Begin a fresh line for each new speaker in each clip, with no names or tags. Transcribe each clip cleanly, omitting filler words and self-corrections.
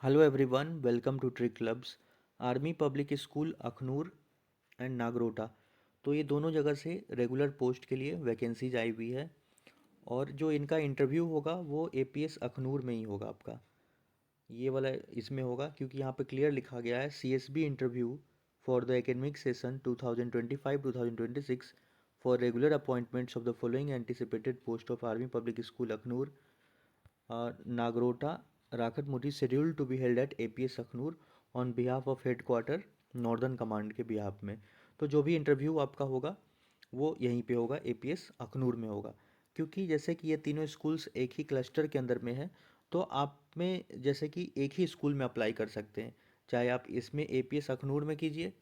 Hello everyone, welcome to trick clubs. Army public school Akhnoor and Nagrota, तो ये दोनों जगह से रेगुलर पोस्ट के लिए वैकेंसीज आई हुई है। और जो इनका इंटरव्यू होगा वो एपीएस अखनूर में ही होगा आपका। ये वाला इसमें होगा क्योंकि यहाँ पे क्लियर लिखा गया है CSB interview for the academic session 2025-2026 for regular appointments of the following anticipated post of army public school Akhnoor Nagrota राखतमुटी scheduled to be held at APS Akhnoor on behalf of head quarter northern command के behalf में। तो जो भी interview आपका होगा वो यहीं पे होगा, एपीएस अखनूर में होगा। क्योंकि जैसे कि ये तीनों स्कूल्स एक ही क्लस्टर के अंदर में है, तो आप में जैसे कि एक ही स्कूल में अप्लाई कर सकते हैं। चाहे आप इसमें एपीएस अखनूर में कीजिए,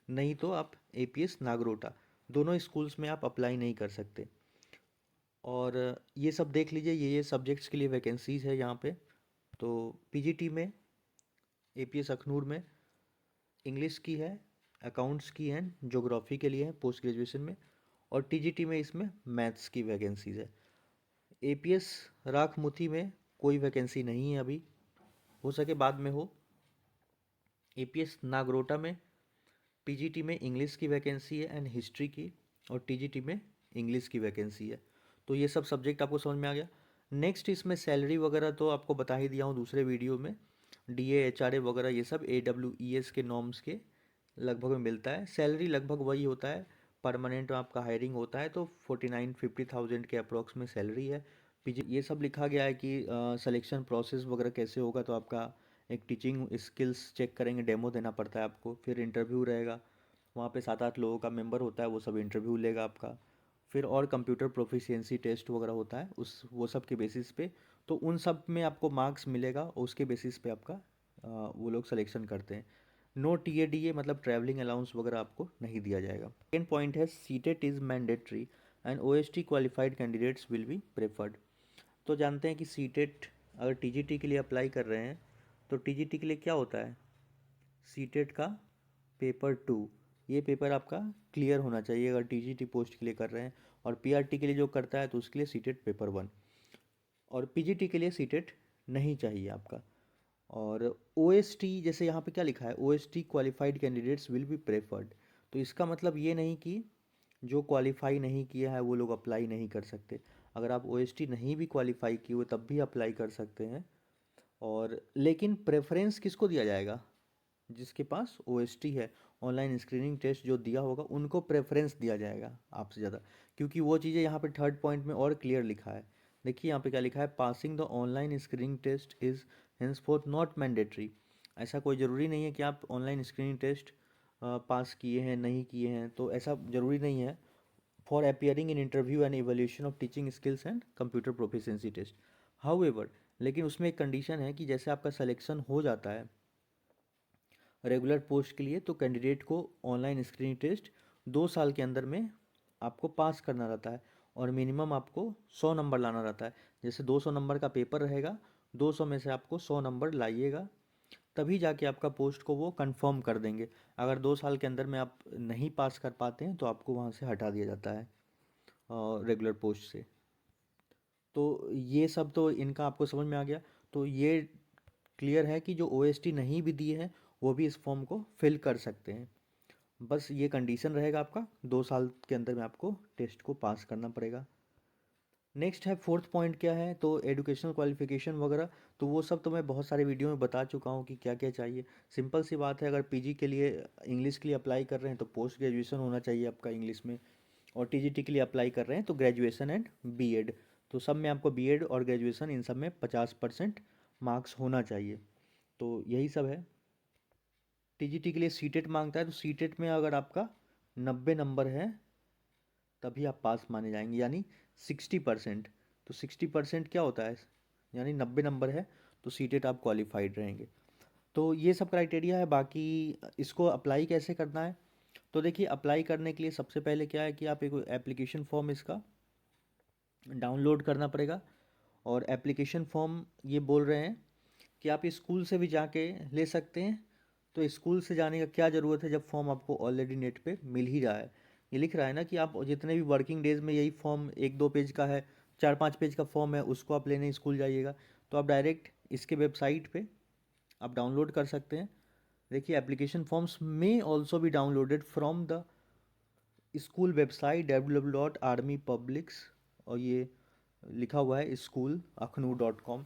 नहीं तो आप एपीएस नागरोटा, दोनों स्कूल्स में आप अप्लाई नहीं कर सकते। और ये सब देख लीजिए, ये सब्जेक्ट्स के लिए वैकेंसीज है यहाँ पे। तो पीजीटी में एपीएस अखनूर में इंग्लिश की है, अकाउंट्स की है, ज्योग्राफी के लिए है पोस्ट ग्रेजुएशन में। और टीजीटी में इसमें मैथ्स की वैकेंसीज है। एपीएस राखमुथी में कोई वैकेंसी नहीं है अभी, हो सके बाद में हो। एपीएस नागरोटा में पीजीटी में इंग्लिश की वैकेंसी है एंड हिस्ट्री की, और टीजीटी में इंग्लिश की वैकेंसी है। तो ये सब सब्जेक्ट आपको समझ में आ गया। नेक्स्ट इसमें सैलरी वगैरह तो आपको बता ही दिया हूँ दूसरे वीडियो में। डीए एचआरए वगैरह ये सब एडब्ल्यूईएस के नॉर्म्स के लगभग में मिलता है। सैलरी लगभग वही होता है, परमानेंट आपका हायरिंग होता है तो 49-50,000 के अप्रॉक्स में सैलरी है। पीजी ये सब लिखा गया है कि सिलेक्शन प्रोसेस वगैरह कैसे होगा। तो आपका एक टीचिंग स्किल्स चेक करेंगे, डेमो देना पड़ता है आपको, फिर इंटरव्यू रहेगा। वहाँ पे 7-8 लोगों का मेंबर होता है, वो सब इंटरव्यू लेगा आपका। फिर और कंप्यूटर प्रोफिशिएंसी टेस्ट वगैरह होता है उस वो सब के बेसिस पे। तो उन सब में आपको मार्क्स मिलेगा, उसके बेसिस पे आपका वो लोग सिलेक्शन करते हैं। नो टीएडीए मतलब ट्रैवलिंग अलाउंस वगैरह आपको नहीं दिया जाएगा। सेकेंड पॉइंट है CTET is mandatory and OST qualified candidates will be preferred. तो जानते हैं कि सीटेट अगर टीजीटी के लिए अप्लाई कर रहे हैं तो टीजीटी के लिए क्या होता है, सीटेट का पेपर 2, ये पेपर आपका क्लियर होना चाहिए अगर टीजीटी पोस्ट के लिए कर रहे हैं। और पीआरटी के लिए जो करता है तो उसके लिए सीटेट पेपर 1, और पीजीटी के लिए सीटेट नहीं चाहिए आपका। और ओएसटी जैसे यहाँ पे क्या लिखा है, OST qualified candidates will be preferred. तो इसका मतलब ये नहीं कि जो क्वालिफाई नहीं किया है वो लोग अप्लाई नहीं कर सकते। अगर आप ओएसटी नहीं भी क्वालिफाई किए हुए तब भी अप्लाई कर सकते हैं। और लेकिन प्रेफरेंस किसको दिया जाएगा, जिसके पास ओएसटी है, ऑनलाइन स्क्रीनिंग टेस्ट जो दिया होगा उनको प्रेफरेंस दिया जाएगा आपसे ज़्यादा। क्योंकि वो चीज़ें यहाँ पे थर्ड पॉइंट में और क्लियर लिखा है। देखिए यहाँ पे क्या लिखा है, passing the online screening test is henceforth not mandatory. ऐसा कोई ज़रूरी नहीं है कि आप ऑनलाइन स्क्रीनिंग टेस्ट पास किए हैं नहीं किए हैं, तो ऐसा ज़रूरी नहीं है। For appearing in interview and evolution of teaching skills and computer proficiency test. However, लेकिन उसमें एक कंडीशन है कि जैसे आपका सिलेक्शन हो जाता है रेगुलर पोस्ट के लिए तो कैंडिडेट को ऑनलाइन स्क्रीनिंग टेस्ट 2 साल के अंदर में आपको पास करना रहता है। और मिनिमम आपको 100 नंबर लाना रहता है। जैसे 200 नंबर का पेपर रहेगा, 200 में से आपको 100 नंबर लाइएगा, तभी जाके आपका पोस्ट को वो कंफर्म कर देंगे। अगर 2 साल के अंदर में आप नहीं पास कर पाते हैं तो आपको वहाँ से हटा दिया जाता है रेगुलर पोस्ट से। तो ये सब तो इनका आपको समझ में आ गया। तो ये क्लियर है कि जो ओएसटी नहीं भी दिए हैं वो भी इस फॉर्म को फिल कर सकते हैं। बस ये कंडीशन रहेगा आपका, 2 साल के अंदर में आपको टेस्ट को पास करना पड़ेगा। नेक्स्ट है फोर्थ पॉइंट क्या है, तो एजुकेशनल क्वालिफिकेशन वगैरह। तो वो सब तो मैं बहुत सारे वीडियो में बता चुका हूँ कि क्या क्या चाहिए। सिंपल सी बात है, अगर पीजी के लिए इंग्लिश के लिए अप्लाई कर रहे हैं तो पोस्ट ग्रेजुएशन होना चाहिए आपका इंग्लिश में। और टीजीटी के लिए अप्लाई कर रहे हैं तो ग्रेजुएशन एंड बीएड। तो सब में आपको बीएड और ग्रेजुएशन इन सब में 50% मार्क्स होना चाहिए। तो यही सब है। टीजीटी के लिए सीटेट मांगता है, तो सीटेट में अगर आपका 90 नंबर है तभी आप पास माने जाएंगे, यानी 60%। तो 60% क्या होता है, यानी 90 नंबर है तो सीटेट आप क्वालिफाइड रहेंगे। तो ये सब क्राइटेरिया है। बाकी इसको अप्लाई कैसे करना है, तो देखिए अप्लाई करने के लिए सबसे पहले क्या है कि आप एक एप्लीकेशन फॉर्म इसका डाउनलोड करना पड़ेगा। और एप्लीकेशन फॉर्म ये बोल रहे हैं कि आप स्कूल से भी जाके ले सकते हैं। तो स्कूल से जाने का क्या ज़रूरत है जब फॉर्म आपको ऑलरेडी नेट पे मिल ही रहा है। ये लिख रहा है ना कि आप जितने भी वर्किंग डेज में यही फॉर्म 1-2 पेज का है, 4-5 पेज का फॉर्म है, उसको आप लेने स्कूल जाइएगा। तो आप डायरेक्ट इसके वेबसाइट पे आप डाउनलोड कर सकते हैं। देखिए एप्लीकेशन फॉर्म्स में ऑल्सो भी downloaded from the school website www.armypublics, और ये लिखा हुआ है स्कूल अखनूर .com,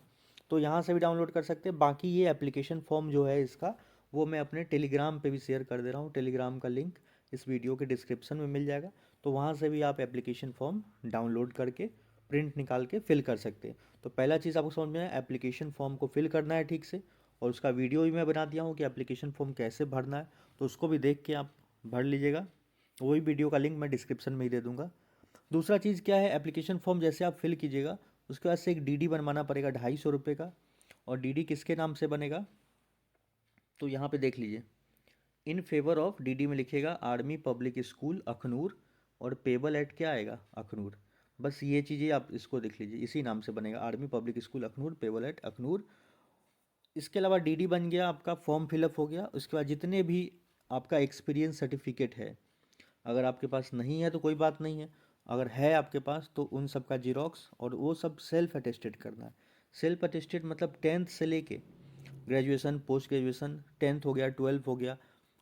तो यहाँ से भी डाउनलोड कर सकते हैं। बाकी ये एप्लीकेशन फॉर्म जो है इसका, वो मैं अपने टेलीग्राम पे भी शेयर कर दे रहा हूँ। टेलीग्राम का लिंक इस वीडियो के डिस्क्रिप्शन में मिल जाएगा, तो वहाँ से भी आप एप्लीकेशन फॉर्म डाउनलोड करके प्रिंट निकाल के फिल कर सकते हैं। तो पहला चीज़ आपको समझ में आया, एप्लीकेशन फॉर्म को फिल करना है ठीक से, और उसका वीडियो भी मैं बना दिया हूँ कि एप्लीकेशन फॉर्म कैसे भरना है, तो उसको भी देख के आप भर लीजिएगा। वही वीडियो का लिंक मैं डिस्क्रिप्शन में ही दे दूँगा। दूसरा चीज़ क्या है, एप्लीकेशन फॉर्म जैसे आप फिल कीजिएगा, उसके बाद से एक डीडी बनवाना पड़ेगा 250 रुपये का। और डीडी किसके नाम से बनेगा, तो यहाँ पे देख लीजिए, इन फेवर ऑफ डीडी में लिखेगा आर्मी पब्लिक स्कूल अखनूर, और पेबल एट क्या आएगा, अखनूर। बस ये चीज़ें आप इसको देख लीजिए, इसी नाम से बनेगा army public school Akhnoor, payable at Akhnoor. इसके अलावा डीडी बन गया, आपका फॉर्म फिलअप हो गया। उसके बाद जितने भी आपका एक्सपीरियंस सर्टिफिकेट है, अगर आपके पास नहीं है तो कोई बात नहीं है, अगर है आपके पास तो उन सब का जीरोक्स, और वो सब सेल्फ अटेस्टेड करना है। सेल्फ अटेस्टेड मतलब 10th से लेके ग्रेजुएशन, पोस्ट ग्रेजुएशन, 10th हो गया, 12th हो गया,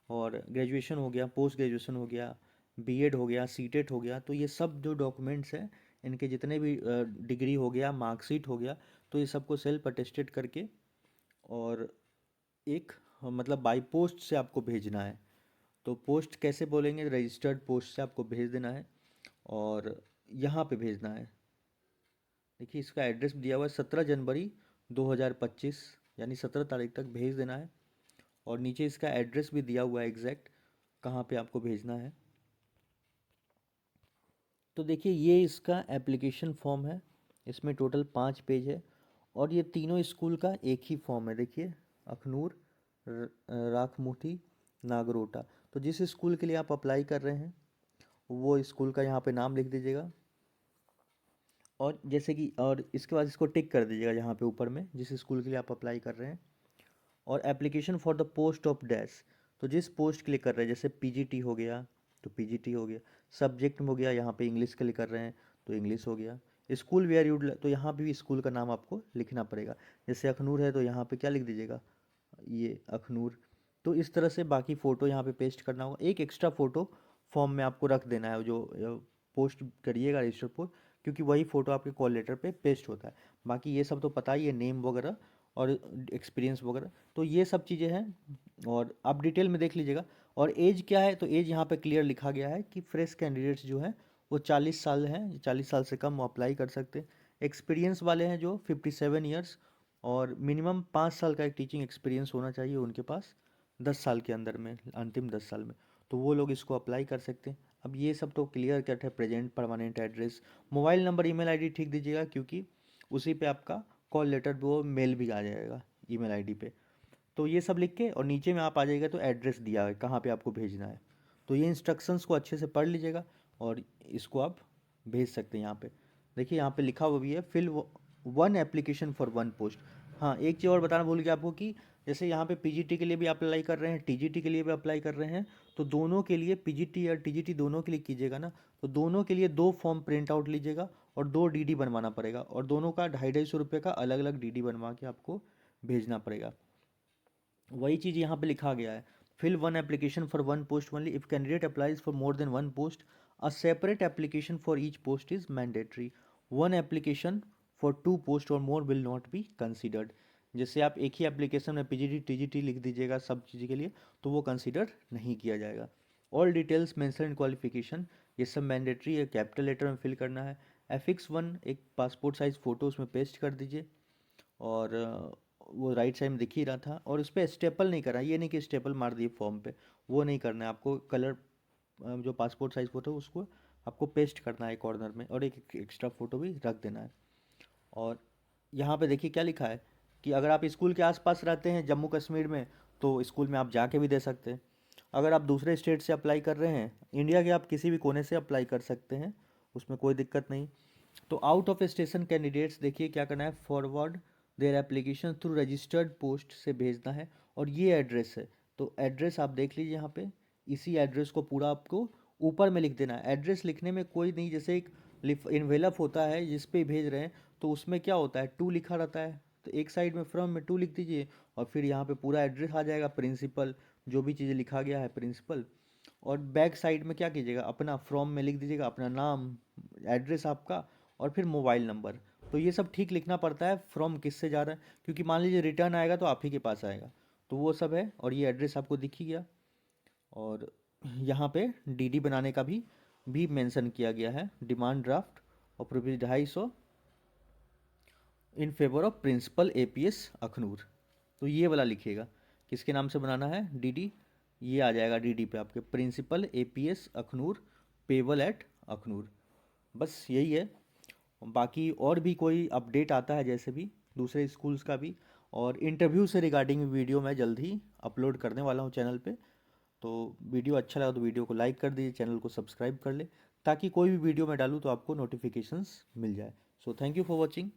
और ग्रेजुएशन हो गया, पोस्ट ग्रेजुएशन हो गया, बीएड हो गया, सीटेट हो गया, तो ये सब जो डॉक्यूमेंट्स हैं, इनके जितने भी डिग्री हो गया, मार्कशीट हो गया, तो ये सबको सेल्फ अटेस्टेड करके, और एक मतलब बाई पोस्ट से आपको भेजना है। तो पोस्ट कैसे बोलेंगे, रजिस्टर्ड पोस्ट से आपको भेज देना है, और यहाँ पे भेजना है। देखिए इसका एड्रेस दिया हुआ है 17 जनवरी 2025, यानी 17 तारीख तक भेज देना है। और नीचे इसका एड्रेस भी दिया हुआ है एग्जैक्ट, कहाँ पे आपको भेजना है। तो देखिए ये इसका एप्लीकेशन फॉर्म है, इसमें टोटल 5 पेज है, और ये तीनों स्कूल का एक ही फॉर्म है। देखिए अखनूर, राखमुठी, नागरोटा। तो जिस स्कूल के लिए आप अप्लाई कर रहे हैं वो स्कूल का यहाँ पे नाम लिख दीजिएगा, और जैसे कि, और इसके बाद इसको टिक कर दीजिएगा यहाँ पे ऊपर में, जिस स्कूल के लिए आप अप्लाई कर रहे हैं। और application for the post of dash, तो जिस पोस्ट के लिए कर रहे हैं, जैसे पीजीटी हो गया तो पीजीटी हो गया, सब्जेक्ट में हो गया, यहाँ पे इंग्लिश के लिए कर रहे हैं तो इंग्लिश हो गया, स्कूल वेयर यूड, तो यहाँ पे भी स्कूल का नाम आपको लिखना पड़ेगा। जैसे अखनूर है तो यहाँ पे क्या लिख दीजिएगा, ये अखनूर। तो इस तरह से बाकी फ़ोटो यहाँ पे पेस्ट करना होगा। एक एक्स्ट्रा फ़ोटो फॉर्म में आपको रख देना है, जो पोस्ट करिएगा रजिस्टर पोस्ट, क्योंकि वही फ़ोटो आपके कॉल लेटर पे पेस्ट होता है। बाकी ये सब तो पता ही है, नेम वगैरह और एक्सपीरियंस वगैरह, तो ये सब चीज़ें हैं, और आप डिटेल में देख लीजिएगा। और एज क्या है, तो एज यहाँ पे क्लियर लिखा गया है कि फ्रेश कैंडिडेट्स जो हैं वो 40 साल हैं, 40 साल से कम वो अप्लाई कर सकते हैं। एक्सपीरियंस वाले हैं जो 57 ईयर्स, और मिनिमम 5 साल का एक टीचिंग एक्सपीरियंस होना चाहिए उनके पास 10 साल के अंदर में, अंतिम 10 साल में, तो वो लोग इसको अप्लाई कर सकते हैं। अब ये सब तो क्लियर कट है, present, permanent address, mobile number, email ID ठीक दीजिएगा, क्योंकि उसी पे आपका कॉल लेटर वो मेल भी आ जाएगा ईमेल आईडी पे। तो ये सब लिख के, और नीचे में आप आ जाइएगा तो एड्रेस दिया है कहाँ पे आपको भेजना है। तो ये इंस्ट्रक्शंस को अच्छे से पढ़ लीजिएगा, और इसको आप भेज सकते हैं। यहाँ पे देखिए, यहाँ पे लिखा हुआ भी है, फिल 1 एप्लीकेशन फॉर 1 पोस्ट। हाँ, एक चीज़ और बताना भूल गया आपको कि जैसे यहाँ पे पीजीटी के लिए भी अप्लाई कर रहे हैं, टीजीटी के लिए भी अप्लाई कर रहे हैं, तो दोनों के लिए, पीजीटी और टीजीटी दोनों के लिए कीजिएगा ना, तो दोनों के लिए 2 फॉर्म प्रिंट आउट लीजिएगा, और 2 डीडी बनवाना पड़ेगा, और दोनों का 250-250 रुपये का अलग अलग डीडी बनवा के आपको भेजना पड़ेगा। वही चीज़ यहाँ पे लिखा गया है, fill 1 application for 1 post only, if candidate applies for more than 1 post, a separate application for each post is mandatory, 1 application for 2 post और more will not be considered. जैसे आप एक ही एप्लीकेशन में पीजीटी टीजीटी लिख दीजिएगा सब चीज़ के लिए, तो वो कंसिडर नहीं किया जाएगा। All details mention in qualification, ये सब मैंडेटरी है, कैपिटल लेटर में फिल करना है। FX1 एक पासपोर्ट साइज़ फ़ोटो उसमें पेस्ट कर दीजिए, और वो राइट साइड में दिख ही रहा था, और उस पर स्टेपल नहीं करा, ये नहीं कि स्टेपल मार दिए फॉर्म पे, वो नहीं करना है आपको। कलर जो पासपोर्ट साइज़ फ़ोटो उसको आपको पेस्ट करना है कॉर्नर में, और एक एक्स्ट्रा फ़ोटो भी रख देना है। और यहाँ पे देखिए क्या लिखा है कि अगर आप स्कूल के आसपास रहते हैं जम्मू कश्मीर में, तो स्कूल में आप जाके भी दे सकते हैं। अगर आप दूसरे स्टेट से अप्लाई कर रहे हैं, इंडिया के आप किसी भी कोने से अप्लाई कर सकते हैं, उसमें कोई दिक्कत नहीं। तो आउट ऑफ स्टेशन कैंडिडेट्स देखिए क्या करना है, forward their application through registered post से भेजना है, और ये एड्रेस है। तो एड्रेस आप देख लीजिए यहाँ पे, इसी एड्रेस को पूरा आपको ऊपर में लिख देना है। एड्रेस लिखने में कोई नहीं, जैसे एक इन्वेलप होता है जिस पे भेज रहे हैं, तो उसमें क्या होता है, टू लिखा रहता है, तो एक साइड में फ्रॉम में टू लिख दीजिए और फिर यहाँ पे पूरा एड्रेस आ जाएगा, प्रिंसिपल, जो भी चीज़ें लिखा गया है प्रिंसिपल। और बैक साइड में क्या कीजिएगा, अपना फ्रॉम में लिख दीजिएगा अपना नाम, एड्रेस आपका, और फिर मोबाइल नंबर। तो ये सब ठीक लिखना पड़ता है, फ्रॉम किससे जा रहा है, क्योंकि मान लीजिए रिटर्न आएगा तो आप ही के पास आएगा। तो वो सब है, और ये एड्रेस आपको दिख ही गया। और यहाँ पे डीडी बनाने का भी मेंशन किया गया है, डिमांड ड्राफ्ट और rupees 250 in favour of principal APS Akhnoor. तो ये वाला लिखिएगा, किसके नाम से बनाना है, डीडी। ये आ जाएगा डीडी पे आपके, principal APS Akhnoor, payable at Akhnoor. बस यही है। बाकी और भी कोई अपडेट आता है जैसे भी दूसरे स्कूल्स का भी, और इंटरव्यू से रिगार्डिंग वीडियो मैं जल्द ही अपलोड करने वाला हूँ चैनल पे। तो वीडियो अच्छा लगा तो वीडियो को लाइक कर दीजिए, चैनल को सब्सक्राइब कर ले, ताकि कोई भी वीडियो मैं डालूँ तो आपको नोटिफिकेशंस मिल जाए। So thank you for watching.